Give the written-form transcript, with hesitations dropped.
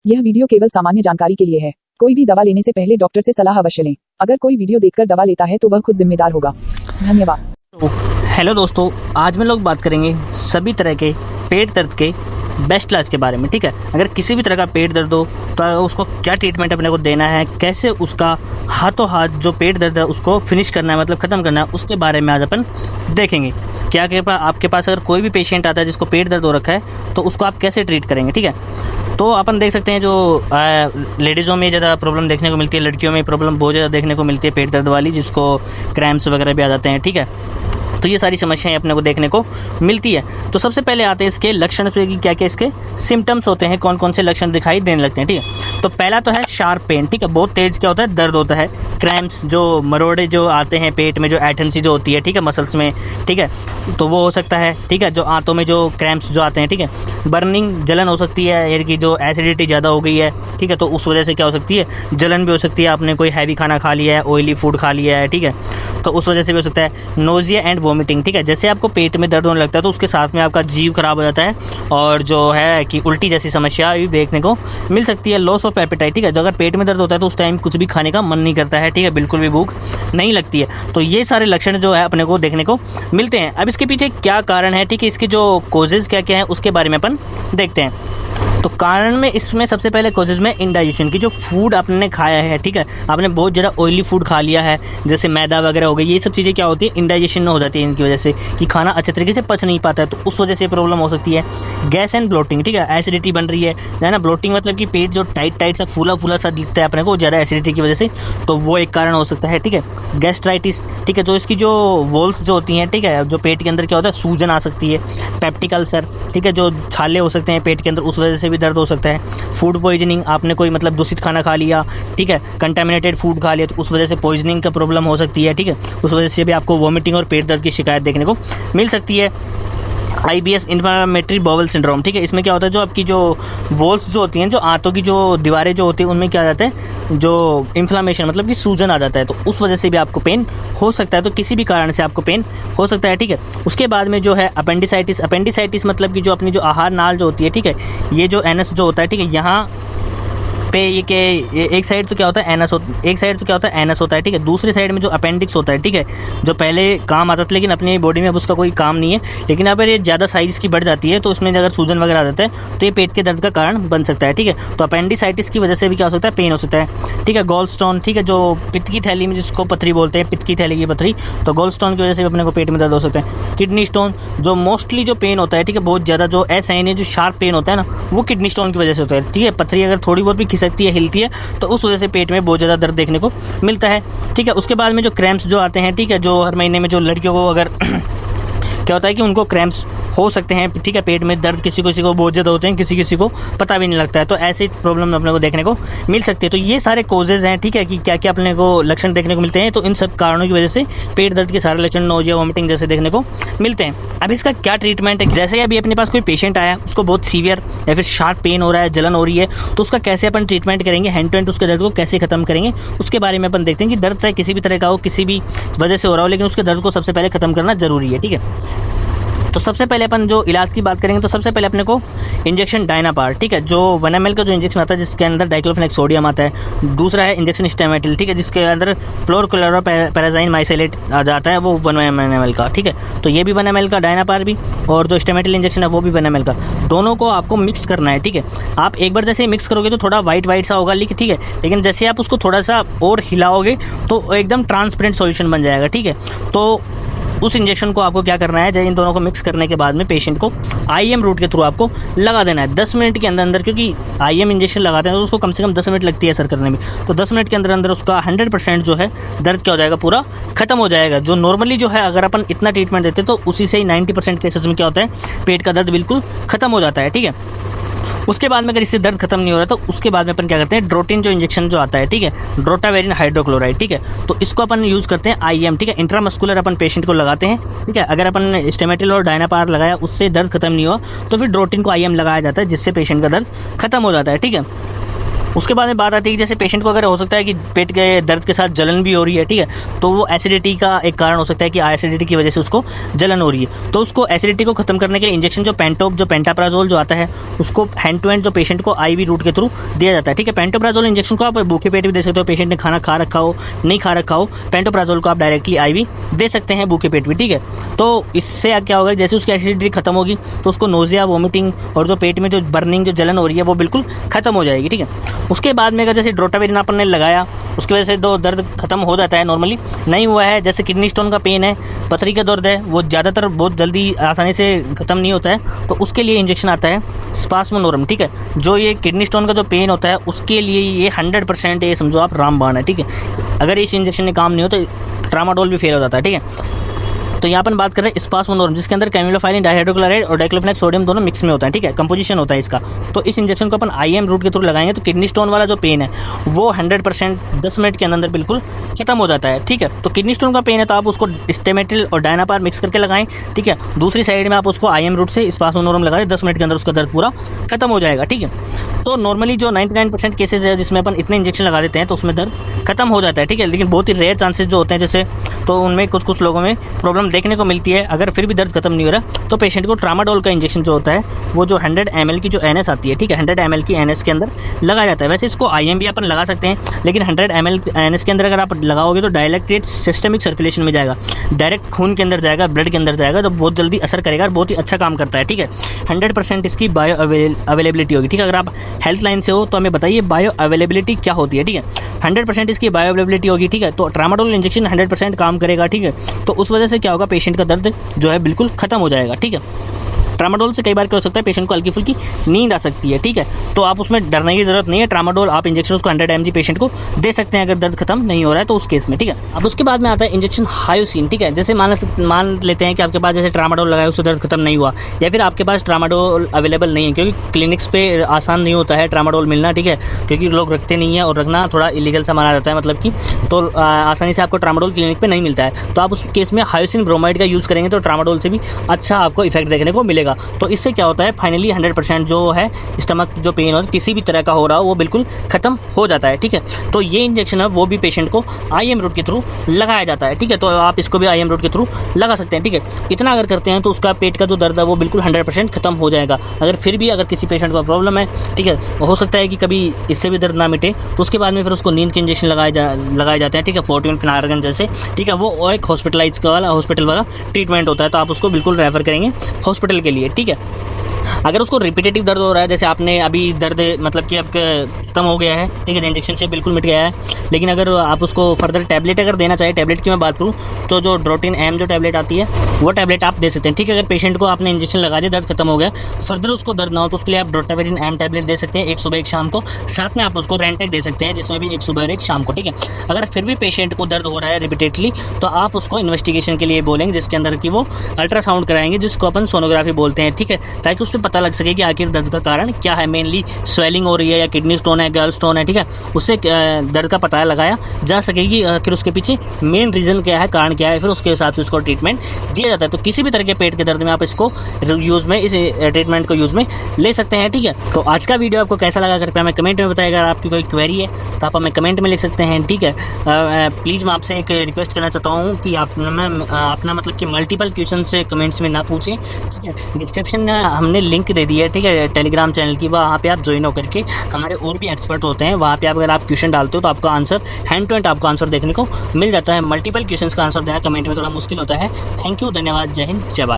यह वीडियो केवल सामान्य जानकारी के लिए है। कोई भी दवा लेने से पहले डॉक्टर से सलाह अवश्य लें। अगर कोई वीडियो देखकर दवा लेता है तो वह खुद जिम्मेदार होगा। धन्यवाद। हेलो दोस्तों, आज में लोग बात करेंगे सभी तरह के पेट दर्द के बेस्ट इलाज के बारे में। ठीक है, अगर किसी भी तरह का पेट दर्द हो तो उसको क्या ट्रीटमेंट अपने को देना है, कैसे उसका हाथों हाथ जो पेट दर्द है उसको फिनिश करना है, मतलब ख़त्म करना है, उसके बारे में आज अपन देखेंगे। क्या आपके पास अगर कोई भी पेशेंट आता है जिसको पेट दर्द हो रखा है तो उसको आप कैसे ट्रीट करेंगे। ठीक है, तो अपन देख सकते हैं जो लेडीज़ों में ज़्यादा प्रॉब्लम देखने को मिलती है, लड़कियों में प्रॉब्लम बहुत ज़्यादा देखने को मिलती है पेट दर्द वाली, जिसको क्रैम्प्स वगैरह भी आ जाते हैं। ठीक है, तो ये सारी समस्याएं अपने को देखने को मिलती है। तो सबसे पहले आते हैं इसके लक्षण पे कि क्या क्या इसके सिम्टम्स होते हैं, कौन कौन से लक्षण दिखाई देने लगते हैं। ठीक है, तो पहला तो है शार्प पेन। ठीक है, बहुत तेज क्या होता है, दर्द होता है। क्रैम्प्स, जो मरोड़े जो आते हैं पेट में, जो ऐठन सी जो होती है, ठीक है, मसल्स में, ठीक है, तो वो हो सकता है। ठीक है, जो आंतों में जो क्रैम्प्स जो आते हैं, ठीक है, बर्निंग, जलन हो सकती है, यानी कि जो एसिडिटी ज़्यादा हो गई है, ठीक है, तो उस वजह से क्या हो सकती है, जलन भी हो सकती है। आपने कोई हैवी खाना खा लिया है, ऑयली फूड खा लिया है, ठीक है, तो उस वजह से भी हो सकता है। Nausea and vomiting. ठीक है, जैसे आपको पेट में दर्द होने लगता है तो उसके साथ में आपका जीव खराब हो जाता है और जो है कि उल्टी जैसी समस्या भी देखने को मिल सकती है। Loss of appetite. ठीक है, अगर पेट में दर्द होता है तो उस टाइम कुछ भी खाने का मन नहीं करता है। ठीक है, बिल्कुल भी भूख नहीं लगती है। तो ये सारे लक्षण जो है अपने को देखने को मिलते हैं। अब इसके पीछे क्या कारण है, ठीक है, इसके जो कोजेज क्या क्या है उसके बारे में अपन देखते हैं। तो कारण में इसमें सबसे पहले कोजेज में इंडाइजेशन की, जो फूड आपने खाया है, ठीक है, आपने बहुत ज़्यादा ऑयली फूड खा लिया है, जैसे मैदा वगैरह हो गई, ये सब चीज़ें क्या होती है, इंडाइजेशन हो जाती है इनकी वजह से, कि खाना अच्छे तरीके से पच नहीं पाता है, तो उस वजह से प्रॉब्लम हो सकती है। Gas and bloating. ठीक है, एसिडिटी बन रही है ना, ब्लोटिंग मतलब कि पेट जो टाइट सा फूला फूला सा दिखता है अपने को ज़्यादा एसिडिटी की वजह से, तो वो एक कारण हो सकता है। ठीक है, गैस्ट्राइटिस। ठीक है, जो इसकी जो वॉल्स जो होती हैं, ठीक है, जो पेट के अंदर क्या होता है, सूजन आ सकती है। Peptic ulcer. ठीक है, जो छाले हो सकते हैं पेट के अंदर, उस वजह से भी दर्द हो सकता है। फूड पॉइजनिंग, आपने कोई मतलब दूषित खाना खा लिया, ठीक है, कंटामिनेटेड फूड खा लिया, तो उस वजह से पॉइजनिंग का प्रॉब्लम हो सकती है। ठीक है, उस वजह से भी आपको वॉमिटिंग और पेट दर्द की शिकायत देखने को मिल सकती है। IBS, inflammatory bowel syndrome. ठीक है, इसमें क्या होता है, जो आपकी जो वॉल्स जो होती हैं, जो आंतों की जो दीवारें जो होती हैं, उनमें क्या आ जाता है, जो इन्फ्लामेशन मतलब कि सूजन आ जाता है, तो उस वजह से भी आपको पेन हो सकता है। तो किसी भी कारण से आपको पेन हो सकता है। ठीक है, उसके बाद में जो है अपेंडिसाइटिस। अपेंडिसाइटिस मतलब कि जो अपनी जो आहार नाल जो होती है, ठीक है, ये जो एनस जो होता है, ठीक है, यहाँ पे ये के एक साइड तो क्या होता है, एनस एक साइड तो क्या होता है, एनस होता है। ठीक है, दूसरी साइड में जो अपेंडिक्स होता है, ठीक है, जो पहले काम आता था लेकिन अपनी बॉडी में अब उसका कोई काम नहीं है, लेकिन अगर ये ज़्यादा साइज़ की बढ़ जाती है तो उसमें अगर सूजन वगैरह आ जाता है तो ये पेट के दर्द का कारण बन सकता है। ठीक है, तो अपेंडिसाइटिस की वजह से भी क्या हो सकता है, पेन हो सकता है। ठीक है, गॉल स्टोन। ठीक है, जो पित्त की थैली में जिसको पथरी बोलते हैं, पित्त की थैली की पथरी, तो गॉल स्टोन की वजह से भी अपने को पेट में दर्द हो सकता है। किडनी स्टोन, जो मोस्टली जो पेन होता है, ठीक है, बहुत ज़्यादा जो असाइनिया जो शार्प पेन होता है ना, वो किडनी स्टोन की वजह से होता है। ठीक है, पथरी अगर थोड़ी बहुत भी खिसकती है, हिलती है, तो उस वजह से पेट में बहुत ज़्यादा दर्द देखने को मिलता है। ठीक है, उसके बाद में जो क्रैम्प्स जो आते हैं, ठीक है, जो हर महीने में जो लड़कियों को अगर क्या होता है कि उनको क्रैम्प्स हो सकते हैं। ठीक है, पेट में दर्द किसी को बहुत ज़्यादा होते हैं, किसी को पता भी नहीं लगता है, तो ऐसे प्रॉब्लम अपने को देखने को मिल सकती है। तो ये सारे कोजेज़ हैं। ठीक है, कि क्या क्या अपने को लक्षण देखने को मिलते हैं, तो इन सब कारणों की वजह से पेट दर्द के सारे लक्षण, नोजिया, वोमिटिंग जैसे देखने को मिलते हैं। अब इसका क्या ट्रीटमेंट है, जैसे अभी अपने पास कोई पेशेंट आया, उसको बहुत सीवियर या फिर शार्प पेन हो रहा है, जलन हो रही है, तो उसका कैसे अपन ट्रीटमेंट करेंगे, हैंड टू हैंड उसके दर्द को कैसे खत्म करेंगे, उसके बारे में अपन देखते हैं। कि दर्द चाहे किसी भी तरह का हो, किसी भी वजह से हो रहा हो, लेकिन उसके दर्द को सबसे पहले खत्म करना जरूरी है। ठीक है, तो सबसे पहले अपन जो इलाज की बात करेंगे, तो सबसे पहले अपने को इंजेक्शन डायनापार, ठीक है, जो 1 ml का जो इंजेक्शन आता है, जिसके अंदर डाइक्लोफेनेक सोडियम आता है। दूसरा है इंजेक्शन स्टेमेटिल, ठीक है, जिसके अंदर फ्लोरक्लोरोपेराजाइन माइसेलेट आ जाता है, वो 1 ml का। ठीक है, तो ये भी 1 ml का डायनापार भी, और जो स्टेमेटिल इंजेक्शन है वो भी 1 ml का। दोनों को आपको मिक्स करना है। ठीक है, आप एक बार जैसे मिक्स करोगे तो थोड़ा वाइट सा होगा, ठीक है, लेकिन जैसे आप उसको थोड़ा सा और हिलाओगे तो एकदम ट्रांसपेरेंट सॉल्यूशन बन जाएगा। ठीक है, तो उस इंजेक्शन को आपको क्या करना है, जब इन दोनों को मिक्स करने के बाद में पेशेंट को IM रूट के थ्रू आपको लगा देना है 10 मिनट के अंदर, क्योंकि IM इंजेक्शन लगाते हैं तो उसको कम से कम 10 मिनट लगती है असर करने में। तो 10 मिनट के अंदर उसका 100% जो है दर्द क्या हो जाएगा, पूरा खत्म हो जाएगा। जो नॉर्मली जो है अगर अपन इतना ट्रीटमेंट देते तो उसी से ही 90% केसेस में क्या होता है, पेट का दर्द बिल्कुल खत्म हो जाता है। ठीक है, उसके बाद में अगर इससे दर्द खत्म नहीं हो रहा तो उसके बाद में अपन क्या करते हैं, ड्रोटिन जो इंजेक्शन जो आता है, ठीक है, ड्रोटावेरिन हाइड्रोक्लोराइड, ठीक है, तो इसको अपन यूज़ करते हैं IM, ठीक है, इंट्रामस्कुलर अपन पेशेंट को लगाते हैं। ठीक है, अगर अपन स्टेमेटिल और डायनापार लगाया, उससे दर्द खत्म नहीं हुआ, तो फिर ड्रोटिन को IM लगाया जाता है, जिससे पेशेंट का दर्द खत्म हो जाता है। ठीक है, उसके बाद में बात आती है कि जैसे पेशेंट को अगर हो सकता है कि पेट के दर्द के साथ जलन भी हो रही है, ठीक है, तो वो एसिडिटी का एक कारण हो सकता है कि एसिडिटी की वजह से उसको जलन हो रही है। तो उसको एसिडिटी को खत्म करने के लिए इंजेक्शन जो पेंटोप जो पेंटाप्राजोल जो आता है उसको हैंड टू हैंड जो पेशेंट को आईवी रूट के थ्रू दिया जाता है, ठीक है। पेंटोप्राजोल इंजेक्शन को आप भूखे पेट भी दे सकते हो, पेशेंट ने खाना खा रखा हो नहीं खा रखा हो, पेंटोप्राजोल को आप डायरेक्टली आईवी दे सकते हैं भूखे पेट भी, ठीक है। तो इससे क्या होगा, जैसे उसकी एसिडिटी खत्म होगी तो उसको नोजिया, वोमिटिंग और जो पेट में जो बर्निंग जो जलन हो रही है वो बिल्कुल खत्म हो जाएगी, ठीक है। उसके बाद में अगर जैसे ड्रोटावेरिन अपन ने लगाया उसकी वजह से दो दर्द खत्म हो जाता है, नॉर्मली नहीं हुआ है, जैसे किडनी स्टोन का पेन है, पथरी का दर्द है, वो ज़्यादातर बहुत जल्दी आसानी से खत्म नहीं होता है, तो उसके लिए इंजेक्शन आता है स्पास्मोनोरम, ठीक है। जो ये किडनी स्टोन का जो पेन होता है उसके लिए ये 100% ये समझो आप रामबाण है, ठीक है। अगर इस इंजेक्शन ने काम नहीं हो तो ट्रामाडोल भी फेल हो जाता है, ठीक है। तो यहाँ अपन बात कर रहे हैं स्पास्मोनोरम, जिसके अंदर कैमिलोफाइलिन डाइहाइड्रोक्लोराइड और डाइक्लोफेनेक सोडियम दोनों मिक्स में होता है, ठीक है, कंपोजिशन होता है इसका। तो इस इंजेक्शन को अपन आईएम रूट के थ्रू लगाएंगे तो किडनी स्टोन वाला जो पेन है वो 100% 10 मिनट के अंदर बिल्कुल खत्म हो जाता है, ठीक है। तो किडनी स्टोन का पेन है तो आप उसको स्टेमेटिल और डायनापार मिक्स करके लगाएं, ठीक है। दूसरी साइड में आप उसको आईएम रूट से स्पास्मोनोरम लगा दें, 10 मिनट के अंदर उसका दर्द पूरा खत्म हो जाएगा, ठीक है। तो नॉर्मली जो 99% केसेज है जिसमें अपन इतने इंजेक्शन लगा देते हैं तो उसमें दर्द खत्म हो जाता है, ठीक है। लेकिन बहुत ही रेयर चांसेस जो होते हैं जैसे, तो उनमें कुछ लोगों में प्रॉब्लम देखने को मिलती है। अगर फिर भी दर्द खत्म नहीं हो रहा तो पेशेंट को ट्रामाडोल का इंजेक्शन जो होता है वो जो 100 ml की जो एनएस आती है, ठीक है, 100 ml की एनएस के अंदर लगाया जाता है। वैसे इसको आईएम भी अपन लगा सकते हैं, लेकिन 100 ml एनएस के अंदर अगर आप लगाओगे तो डायरेक्ट सिस्टमिक सर्कुलेशन में जाएगा, डायरेक्ट खून के अंदर जाएगा, ब्लड के अंदर जाएगा, तो बहुत जल्दी असर करेगा और बहुत ही अच्छा काम करता है, ठीक है। 100% इसकी बायो अवेलेबिलिटी होगी, ठीक है। अगर आप हेल्थ लाइन से हो तो हमें बताइए बायो अवेलेबिलिटी क्या होती है, ठीक है। 100% इसकी बायो अवेलेबिलिटी होगी, ठीक है। तो ट्रामाडोल इंजेक्शन 100% काम करेगा, ठीक है। तो उस वजह से क्या होगा, पेशेंट का दर्द जो है बिल्कुल खत्म हो जाएगा, ठीक है। ट्रामाडोल से कई बार क्या हो सकता है, पेशेंट को हल्की फुल्की नींद आ सकती है, ठीक है। तो आप उसमें डरने की जरूरत नहीं है, ट्रामाडोल आप इंजेक्शन उसको 100 mg पेशेंट को दे सकते हैं अगर दर्द खत्म नहीं हो रहा है तो उस केस में, ठीक है। अब उसके बाद में आता है इंजेक्शन हायोसिन, ठीक है। जैसे मान लेते हैं कि आपके पास जैसे ट्रामाडोल लगाया उससे दर्द खत्म नहीं हुआ, या फिर आपके पास ट्रामाडोल अवेलेबल नहीं है, क्योंकि क्लिनिक्स पे आसान नहीं होता है ट्रामाडोल मिलना, ठीक है, क्योंकि लोग रखते नहीं है और रखना थोड़ा इलीगल सा माना जाता है, मतलब कि तो आसानी से आपको ट्रामाडोल क्लिनिक पे नहीं मिलता है। तो आप उस केस में हायोसिन ब्रोमाइड का यूज़ करेंगे तो ट्रामाडोल से भी अच्छा आपको इफेक्ट देखने को मिलेगा। तो इससे क्या होता है, फाइनली 100% जो है स्टमक जो पेन और किसी भी तरह का हो रहा हो वो बिल्कुल खत्म हो जाता है, ठीक है। तो ये इंजेक्शन है वो भी पेशेंट को आईएम रूट के थ्रू लगाया जाता है, ठीक है। तो आप इसको भी आईएम रूट के थ्रू लगा सकते हैं, ठीक है। इतना अगर करते हैं तो उसका पेट का जो दर्द है वो बिल्कुल 100% खत्म हो जाएगा। अगर फिर भी अगर किसी पेशेंट को प्रॉब्लम है, ठीक है, हो सकता है कि कभी इससे भी दर्द ना मिटे तो उसके बाद में फिर उसको नींद के इंजेक्शन लगाए जाते हैं, ठीक है, फोर्टिन फिनार्गन जैसे, ठीक है। वो एक हॉस्पिटल वाला ट्रीटमेंट होता है, तो आप उसको बिल्कुल रेफर करेंगे हॉस्पिटल के लिए, ठीक है। अगर उसको रिपीटेटिव दर्द हो रहा है, जैसे आपने अभी दर्द मतलब कि आपका खत्म हो गया है, ठीक है, इंजेक्शन से बिल्कुल मिट गया है, लेकिन अगर आप उसको फर्दर टैबलेट अगर देना चाहे, टैबलेट की मैं बात करूँ तो जो ड्रोटिन एम जो टैबलेट आती है वो टैबलेट आप दे सकते हैं, ठीक है। अगर पेशेंट को आपने इंजेक्शन लगा दिया, दर्द खत्म हो गया, फर्दर उसको दर्द ना हो तो उसके लिए आप ड्रोटावेरिन एम टैबलेट दे सकते हैं, एक सुबह एक शाम को। साथ में आप उसको रेंटेक दे सकते हैं जिसमें भी एक सुबह और एक शाम को, ठीक है। अगर फिर भी पेशेंट को दर्द हो रहा है रिपीटेडली तो आप उसको इन्वेस्टिगेशन के लिए बोलेंगे, जिसके अंदर कि वो अल्ट्रासाउंड कराएंगे, जिसको अपन सोनोग्राफी बोलते हैं, ठीक है, ताकि उससे पता लग सके कि आखिर दर्द का कारण क्या है। मेनली स्वेलिंग हो रही है या किडनी स्टोन है, गल स्टोन है, ठीक है, उससे दर्द का पता लगाया जा सकेगी, फिर उसके पीछे मेन रीजन क्या है, कारण क्या है, फिर उसके हिसाब से उसको ट्रीटमेंट दिया जाता है। तो किसी भी तरह के पेट के दर्द में आप इसको यूज में, इस ट्रीटमेंट को यूज में ले सकते हैं, ठीक है। तो आज का वीडियो आपको कैसा लगा कृपया हमें कमेंट में बताइएगा। अगर आपकी कोई क्वेरी है तो आप हमें कमेंट में लिख सकते हैं, ठीक है। प्लीज़ मैं आपसे एक रिक्वेस्ट करना चाहता हूँ कि आप अपना मतलब कि मल्टीपल क्वेश्चन से कमेंट्स में ना पूछें, ठीक है। डिस्क्रिप्शन में हमने लिंक दे दी है, ठीक है, टेलीग्राम चैनल की, वहाँ पे आप ज्वाइन होकर के हमारे और भी एक्सपर्ट होते हैं, वहाँ पे आप अगर आप क्वेश्चन डालते हो तो आपका आंसर हैंड टू हैंड आपको आंसर देखने को मिल जाता है। मल्टीपल क्वेश्चंस का आंसर देना कमेंट में थोड़ा मुश्किल होता है। थैंक यू, धन्यवाद, जय हिंद, जय भारत।